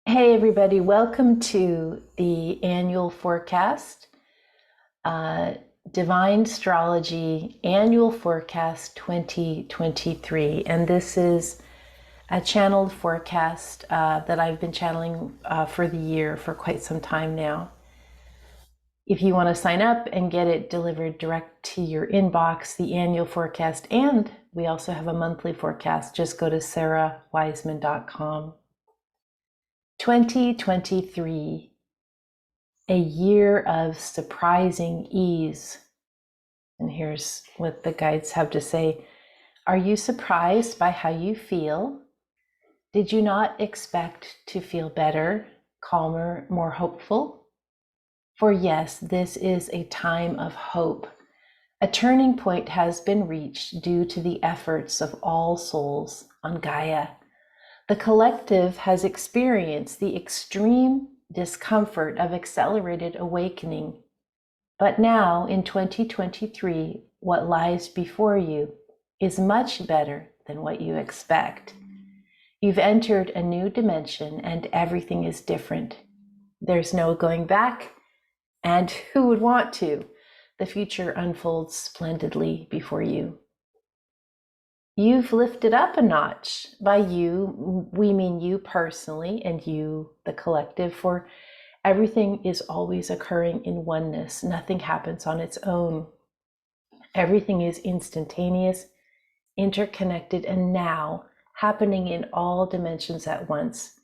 Hey everybody, welcome to the annual forecast, DIVINESTROLOGY Annual Forecast 2023. And this is a channeled forecast that I've been channeling for the year for quite some time now. If you want to sign up and get it delivered direct to your inbox, the annual forecast, and we also have a monthly forecast, just go to sarawiseman.com. 2023, a year of surprising ease. And here's what the guides have to say. Are you surprised by how you feel? Did you not expect to feel better, calmer, more hopeful? For yes, this is a time of hope. A turning point has been reached due to the efforts of all souls on Gaia. The collective has experienced the extreme discomfort of accelerated awakening. But now, in 2023, what lies before you is much better than what you expect. You've entered a new dimension and everything is different. There's no going back, and who would want to? The future unfolds splendidly before you. You've lifted up a notch. By you, we mean you personally and you, the collective, for everything is always occurring in oneness. Nothing happens on its own. Everything is instantaneous, interconnected, and now happening in all dimensions at once.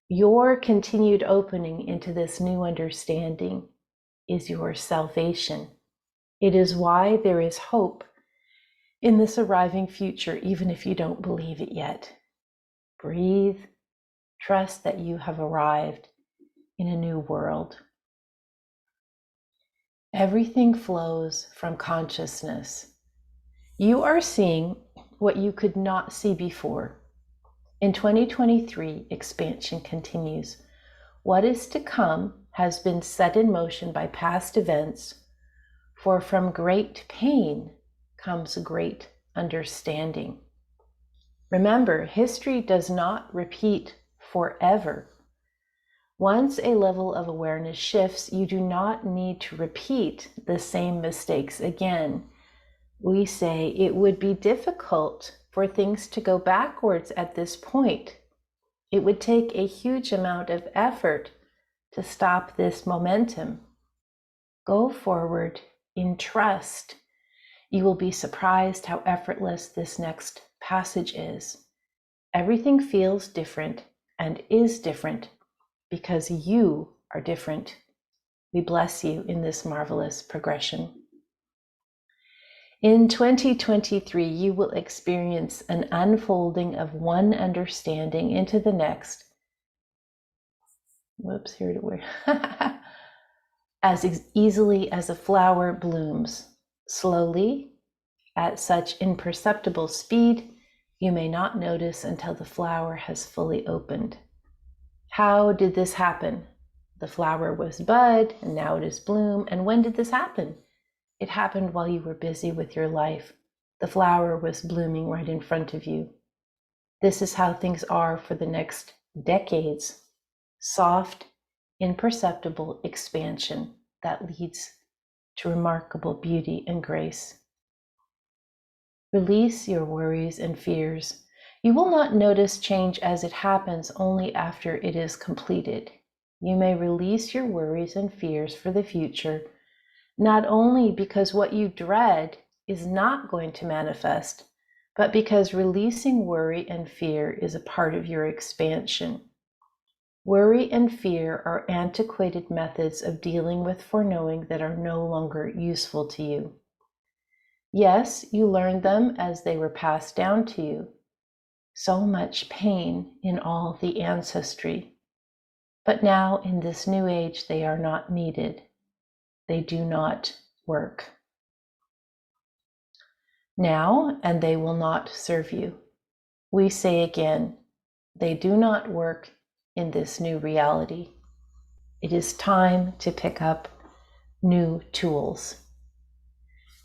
Your continued opening into this new understanding is your salvation. It is why there is hope in this arriving future, even if you don't believe it yet. Breathe, trust that you have arrived in a new world. Everything flows from consciousness. You are seeing what you could not see before. In 2023, expansion continues. What is to come has been set in motion by past events, for from great pain comes great understanding. Remember, history does not repeat forever. Once a level of awareness shifts, you do not need to repeat the same mistakes again. We say it would be difficult for things to go backwards at this point. It would take a huge amount of effort to stop this momentum. Go forward in trust. You will be surprised how effortless this next passage is. Everything feels different and is different because you are different. We bless you in this marvelous progression. In 2023, you will experience an unfolding of one understanding into the next. Whoops, here it were. As easily as a flower blooms. Slowly, at such imperceptible speed, you may not notice until the flower has fully opened. How did this happen? The flower was bud, and now it is bloom. And when did this happen? It happened while you were busy with your life. The flower was blooming right in front of you. This is how things are for the next decades. Soft, imperceptible expansion that leads to remarkable beauty and grace. Release your worries and fears. You will not notice change as it happens, only after it is completed. You may release your worries and fears for the future, not only because what you dread is not going to manifest, but because releasing worry and fear is a part of your expansion. Worry and fear are antiquated methods of dealing with foreknowing that are no longer useful to you. Yes, you learned them as they were passed down to you. So much pain in all the ancestry. But now in this new age, they are not needed. They do not work. Now, and they will not serve you. We say again, they do not work in this new reality. It is time to pick up new tools.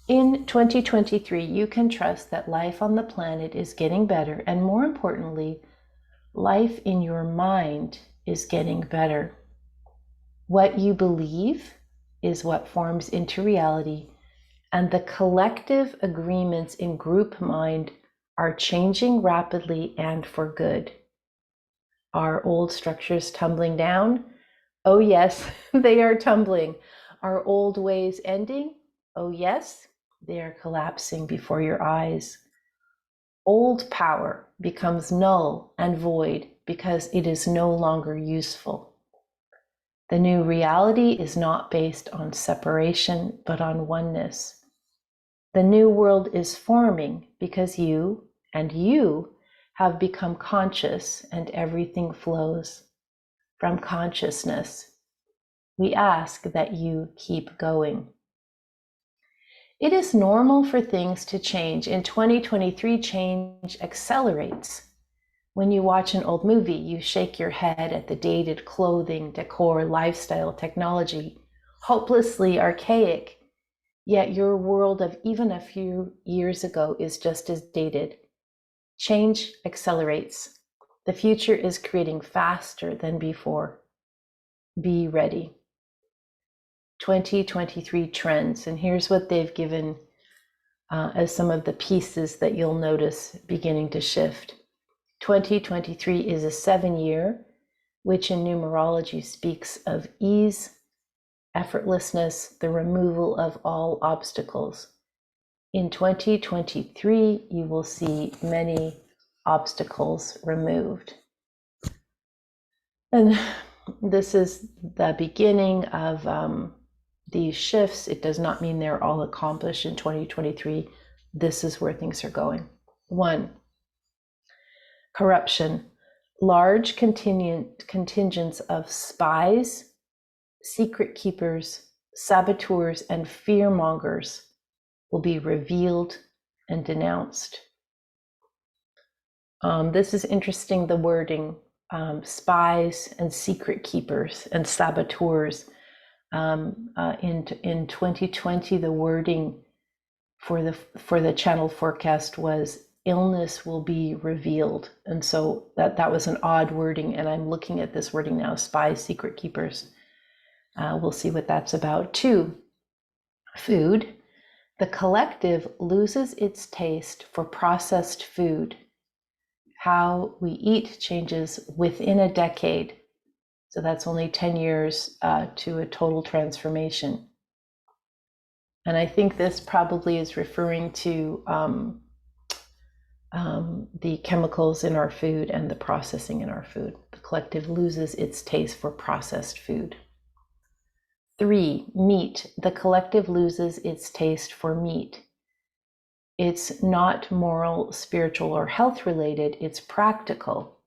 In 2023, you can trust that life on the planet is getting better, and more importantly, Life in your mind is getting better. What you believe is what forms into reality, and the collective agreements in group mind are changing rapidly and for good. Are old structures tumbling down? Oh yes, they are tumbling. Are old ways ending? Oh yes, they are collapsing before your eyes. Old power becomes null and void because it is no longer useful. The new reality is not based on separation, but on oneness. The new world is forming because you and you have become conscious, and everything flows from consciousness. We ask that you keep going. It is normal for things to change. In 2023, change accelerates. When you watch an old movie, you shake your head at the dated clothing, decor, lifestyle, technology, hopelessly archaic. Yet your world of even a few years ago is just as dated. Change accelerates. The future is creating faster than before. Be ready. 2023 trends, and here's what they've given as some of the pieces that you'll notice beginning to shift. 2023 is a 7-year, which in numerology speaks of ease, effortlessness, the removal of all obstacles. In 2023, you will see many obstacles removed. And this is the beginning of these shifts. It does not mean they're all accomplished in 2023. This is where things are going. 1, corruption. Large contingents of spies, secret keepers, saboteurs, and fearmongers will be revealed and denounced. This is interesting, the wording, spies and secret keepers and saboteurs. In 2020, the wording for the channel forecast was illness will be revealed, and so that was an odd wording. And I'm looking at this wording now: spies, secret keepers. We'll see what that's about. 2, food. The collective loses its taste for processed food. How we eat changes within a decade. So that's only 10 years to a total transformation. And I think this probably is referring to the chemicals in our food and the processing in our food. The collective loses its taste for processed food. 3, meat. The collective loses its taste for meat. It's not moral, spiritual, or health related, it's practical.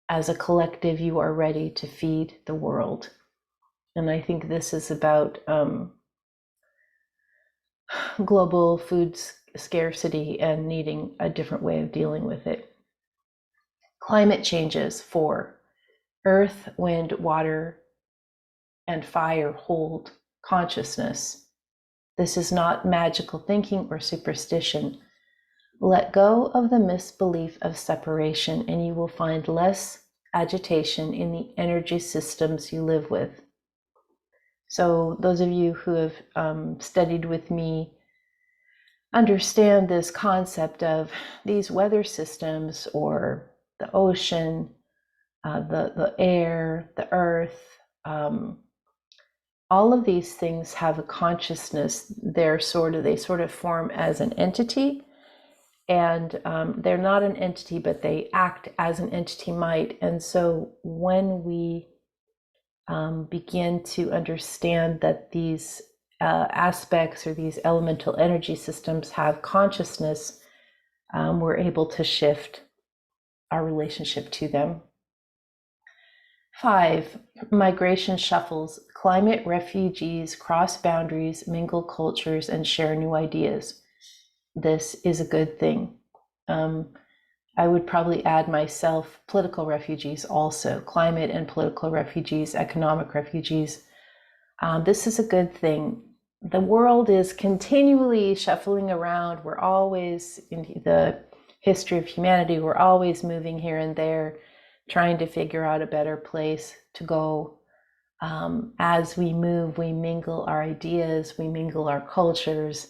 As a collective, you are ready to feed the world. And I think this is about global food scarcity and needing a different way of dealing with it. Climate changes. 4, earth, wind, water, and fire hold consciousness. This is not magical thinking or superstition. Let go of the misbelief of separation, and you will find less agitation in the energy systems you live with. So those of you who have studied with me understand this concept of these weather systems, or the ocean, the air, the earth. All of these things have a consciousness. They sort of form as an entity, and they're not an entity, but they act as an entity might. And so when we begin to understand that these aspects or these elemental energy systems have consciousness, we're able to shift our relationship to them. 5, migration shuffles. Climate refugees cross boundaries, mingle cultures, and share new ideas. This is a good thing. I would probably add myself political refugees also, climate and political refugees, economic refugees. This is a good thing. The world is continually shuffling around. We're always, in the history of humanity, we're always moving here and there. trying to figure out a better place to go. As we move, we mingle our ideas, we mingle our cultures,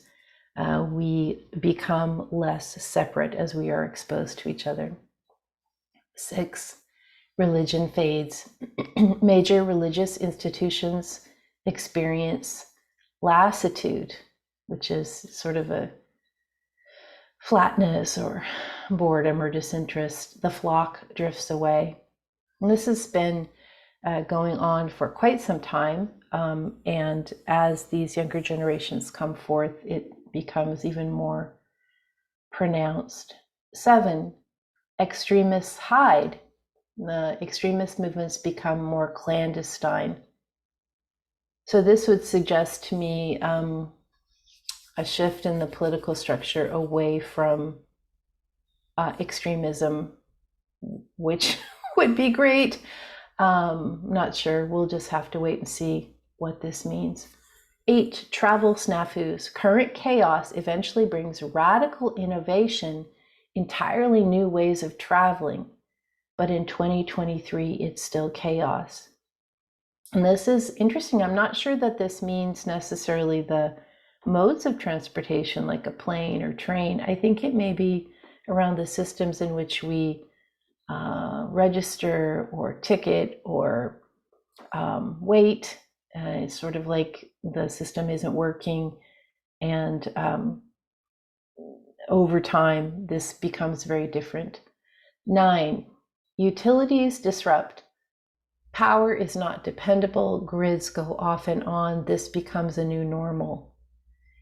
we become less separate as we are exposed to each other. 6, religion fades. Major religious institutions experience lassitude, which is sort of a flatness or boredom or disinterest. The flock drifts away. And this has been going on for quite some time. And as these younger generations come forth, it becomes even more pronounced. 7, extremists hide. The extremist movements become more clandestine. So this would suggest to me a shift in the political structure away from extremism, which would be great. Not sure. We'll just have to wait and see what this means. 8, travel snafus. Current chaos eventually brings radical innovation, entirely new ways of traveling. But in 2023, it's still chaos. And this is interesting. I'm not sure that this means necessarily the modes of transportation like a plane or train. I think it may be around the systems in which we register or ticket or wait. It's sort of like the system isn't working, and over time this becomes very different. 9, utilities disrupt. Power is not dependable. Grids go off and on. This becomes a new normal.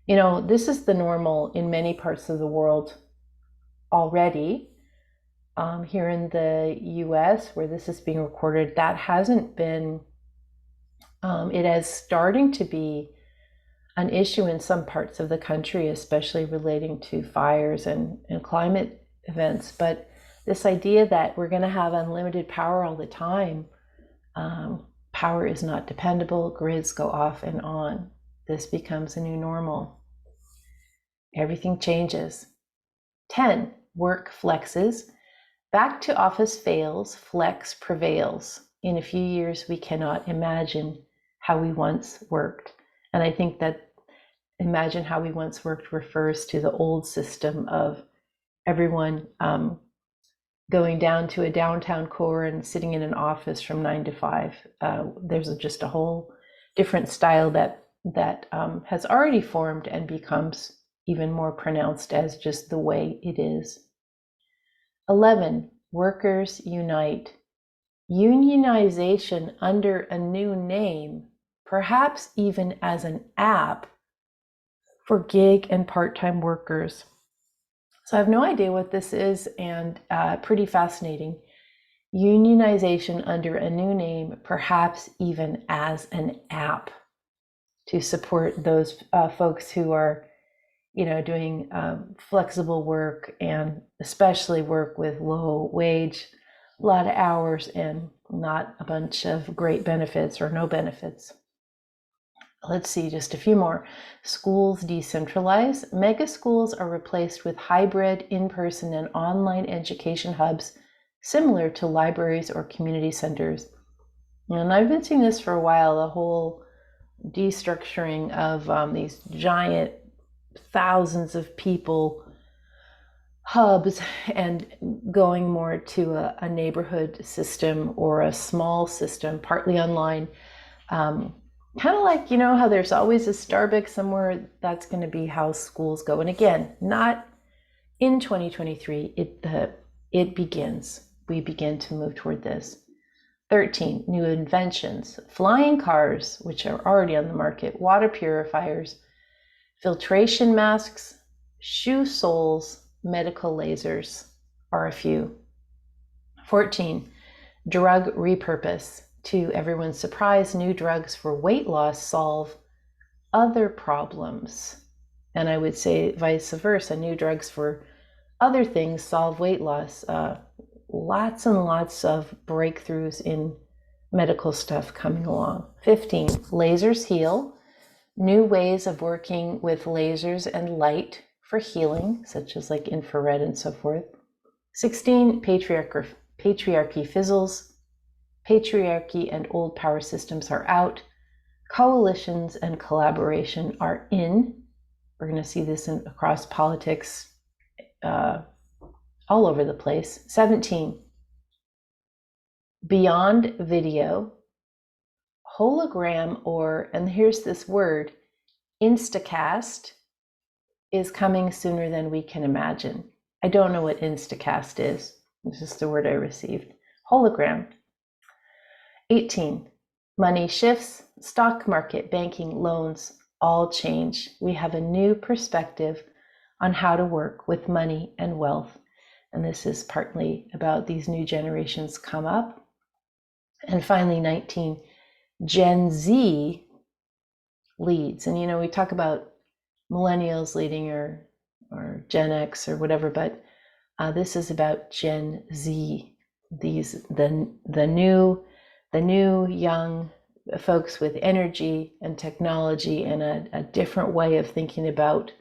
You know, this is the normal in many parts of the world already. Here in the US, where this is being recorded, that hasn't been, it is starting to be an issue in some parts of the country, especially relating to fires and climate events. But this idea that we're going to have unlimited power all the time, power is not dependable, grids go off and on. This becomes a new normal. Everything changes. 10, work flexes. Back to office fails, flex prevails. In a few years, we cannot imagine how we once worked. And I think that imagine how we once worked refers to the old system of everyone going down to a downtown core and sitting in an office from 9 to 5. There's just a whole different style that has already formed and becomes even more pronounced as just the way it is. 11, workers unite. Unionization under a new name, perhaps even as an app for gig and part-time workers. So I have no idea what this is, and pretty fascinating. Unionization under a new name, perhaps even as an app to support those folks who are, doing flexible work, and especially work with low wage, a lot of hours, and not a bunch of great benefits or no benefits. Let's see, just a few more. Schools decentralize. Mega schools are replaced with hybrid, in-person, and online education hubs similar to libraries or community centers. And I've been seeing this for a while, the whole destructuring of these giant thousands of people hubs and going more to a neighborhood system or a small system, partly online. Kind of like, how there's always a Starbucks somewhere. That's going to be how schools go. And again, not in 2023, it begins. We begin to move toward this. 13, new inventions. Flying cars, which are already on the market, water purifiers, filtration masks, shoe soles, medical lasers are a few. 14, drug repurpose. To everyone's surprise, new drugs for weight loss solve other problems. And I would say vice versa, new drugs for other things solve weight loss. Lots and lots of breakthroughs in medical stuff coming along. 15, lasers heal. New ways of working with lasers and light for healing, such as like infrared and so forth. 16, Patriarchy fizzles. Patriarchy and old power systems are out. Coalitions and collaboration are in. We're going to see this across politics all over the place. 17. Beyond video, hologram, or, and here's this word, Instacast, is coming sooner than we can imagine. I don't know what Instacast is. It's just the word I received. Hologram. 18. Money shifts, stock market, banking, loans, all change. We have a new perspective on how to work with money and wealth. And this is partly about these new generations come up. And finally, 19, Gen Z leads. And, you know, we talk about millennials leading or Gen X or whatever, but this is about Gen Z. These the new young folks with energy and technology and a different way of thinking about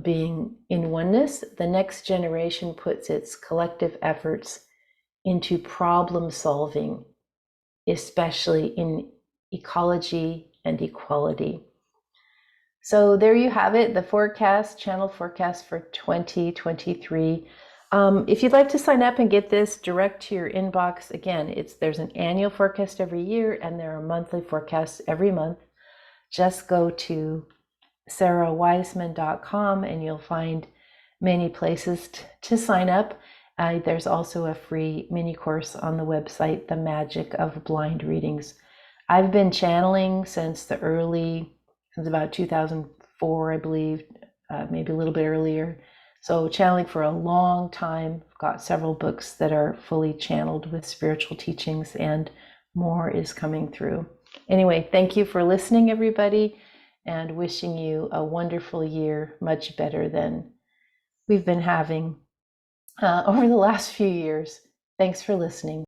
being in oneness. The next generation puts its collective efforts into problem solving, especially in ecology and equality. So there you have it, the forecast, channel forecast for 2023. If you'd like to sign up and get this direct to your inbox, again, there's an annual forecast every year and there are monthly forecasts every month. Just go to sarawiseman.com and you'll find many places to sign up. There's also a free mini course on the website, The Magic of Blind Readings. I've been channeling since about 2004, I believe, maybe a little bit earlier. So channeling for a long time. I've got several books that are fully channeled with spiritual teachings and more is coming through. Anyway, thank you for listening, everybody, and wishing you a wonderful year, much better than we've been having over the last few years. Thanks for listening.